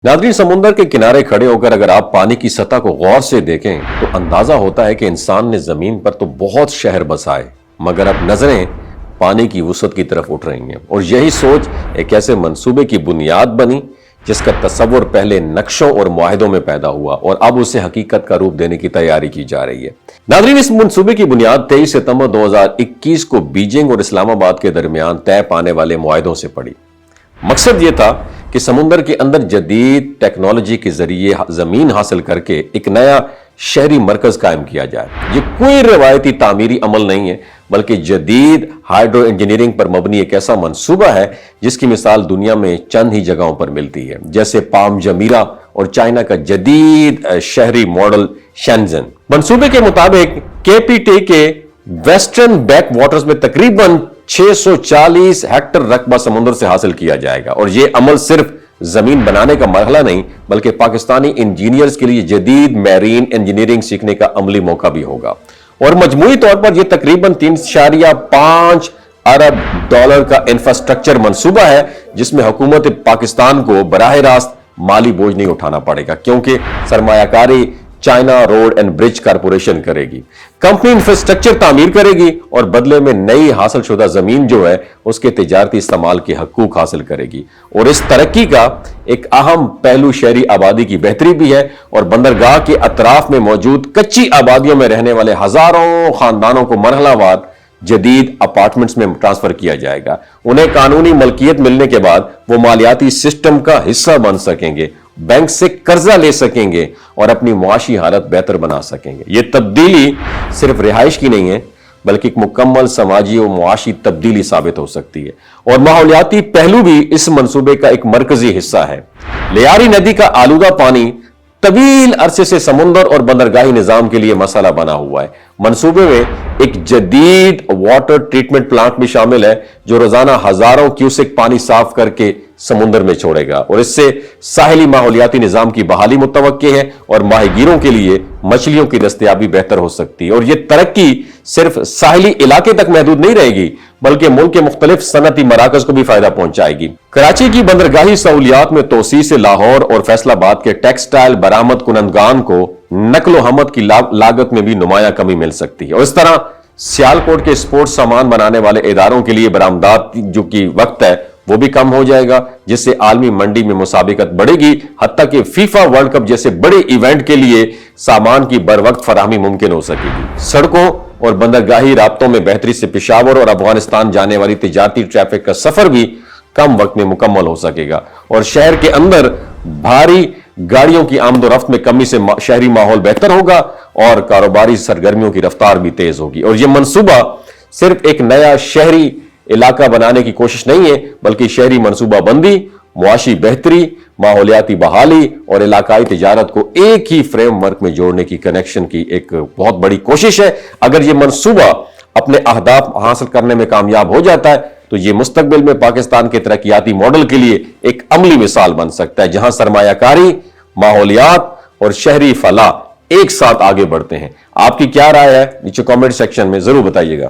नाज़रीन, समुंदर के किनारे खड़े होकर अगर आप पानी की सतह को गौर से देखें तो अंदाजा होता है कि इंसान ने जमीन पर तो बहुत शहर बसाए, मगर अब नजरें पानी की वुसअत की तरफ उठ रही हैं। और यही सोच एक ऐसे मंसूबे की बुनियाद बनी जिसका तस्वुर पहले नक्शों और मुआहिदों में पैदा हुआ और अब उसे हकीकत का रूप देने की तैयारी की जा रही है। नाज़रीन, इस मंसूबे की बुनियाद 23 सितंबर 2021 को बीजिंग और इस्लामाबाद के दरमियान तय पाने वाले मुआहिदों से पड़ी। मकसद ये था कि समुंदर के अंदर जदीद टेक्नोलॉजी के जरिए जमीन हासिल करके एक नया शहरी मरकज कायम किया जाए। ये कोई रवायती तामीरी अमल नहीं है, बल्कि जदीद हाइड्रो इंजीनियरिंग पर मबनी एक ऐसा मंसूबा है जिसकी मिसाल दुनिया में चंद ही जगहों पर मिलती है, जैसे पाम जमीरा और चाइना का जदीद शहरी मॉडल शेंजन। मंसूबे के मुताबिक केपीटी के वेस्टर्न बैक वाटर्स में तकरीबन 640 हेक्टर रकबा समुद्र से हासिल किया जाएगा और यह अमल सिर्फ जमीन बनाने का मरहला नहीं, बल्कि पाकिस्तानी इंजीनियर्स के लिए जदीद मैरीन इंजीनियरिंग सीखने का अमली मौका भी होगा। और मजमूई तौर पर यह तकरीबन 3.5 अरब डॉलर का इंफ्रास्ट्रक्चर मंसूबा है, जिसमें हुकूमत पाकिस्तान को बराह रास्त माली बोझ नहीं उठाना पड़ेगा, क्योंकि सरमायाकारी China road and bridge corporation करेगी। कंपनी इंफ्रास्ट्रक्चर तामीर करेगी और बदले में नई हासिल शुदा जमीन जो है उसके तिजारती इस्तेमाल के हकूक हासिल करेगी। और इस तरक्की का एक अहम पहलू शहरी आबादी की बेहतरी भी है और बंदरगाह के अतराफ में मौजूद कच्ची आबादियों में रहने वाले हजारों खानदानों को मरहलावार जदीद अपार्टमेंट्स में ट्रांसफर किया जाएगा। उन्हें कानूनी मलकियत मिलने के बाद वो मालियाती सिस्टम का हिस्सा बन सकेंगे, बैंक से कर्जा ले सकेंगे और अपनी मुआशी हालत बेहतर बना सकेंगे। यह तब्दीली सिर्फ रिहाइश की नहीं है, बल्कि एक मुकम्मल समाजी और मुआशी तब्दीली साबित हो सकती है। और माहौलियाती पहलू भी इस मंसूबे का एक मरकजी हिस्सा है। लियारी नदी का आलूदा पानी तवील अरसे से समुंदर और बंदरगाही निजाम के लिए मसला बना हुआ है। मंसूबे में एक जदीद वाटर ट्रीटमेंट प्लांट भी शामिल है जो रोजाना हजारों क्यूसेक पानी साफ करके समुंदर में छोड़ेगा और इससे साहिली माहौलियाती निजाम की बहाली मुतवक्के है और माहीगीरों के लिए मछलियों की दस्तयाबी बेहतर हो सकती है। और यह तरक्की सिर्फ साहिली इलाके तक महदूद नहीं रहेगी, बल्कि मुल्क के मुख्तलिफ सनती मराकज को भी फायदा पहुंचाएगी। कराची की बंदरगाही सहूलियात में तोसी से लाहौर और फैसलाबाद के टेक्सटाइल बरामद कुनंदगान को नकलो हमद की लागत में भी नुमाया कमी मिल सकती है। और इस तरह सियालकोट के स्पोर्ट्स सामान बनाने वाले इदारों के लिए बरामदात जो की वक्त है वो भी कम हो जाएगा, जिससे आलमी मंडी में मुसाबिकत बढ़ेगी। हत्ता कि फीफा वर्ल्ड कप जैसे बड़े इवेंट के लिए सामान की बर वक्त फराहमी मुमकिन हो सकेगी। सड़कों और बंदरगाही राब्तों में बेहतरी से पेशावर और अफगानिस्तान जाने वाली तिजारती ट्रैफिक का सफर भी कम वक्त में मुकम्मल हो सकेगा और शहर के अंदर भारी गाड़ियों की आमदोरफ्त में कमी से शहरी माहौल बेहतर होगा और कारोबारी सरगर्मियों की रफ्तार भी तेज होगी। और यह मंसूबा सिर्फ एक नया शहरी इलाका बनाने की कोशिश नहीं है, बल्कि शहरी मंसूबा बंदी, मुआशी बेहतरी, माहौलियाती बहाली और इलाकाई तिजारत को एक ही फ्रेमवर्क में जोड़ने की कनेक्शन की एक बहुत बड़ी कोशिश है। अगर यह मंसूबा अपने अहदाफ हासिल करने में कामयाब हो जाता है तो यह मुस्तकबिल में पाकिस्तान के तरक्याती मॉडल के लिए एक अमली मिसाल बन सकता है, जहां सरमायाकारी, माहौलियात और शहरी फलाह एक साथ आगे बढ़ते हैं। आपकी क्या राय है नीचे कमेंट सेक्शन में जरूर बताइएगा।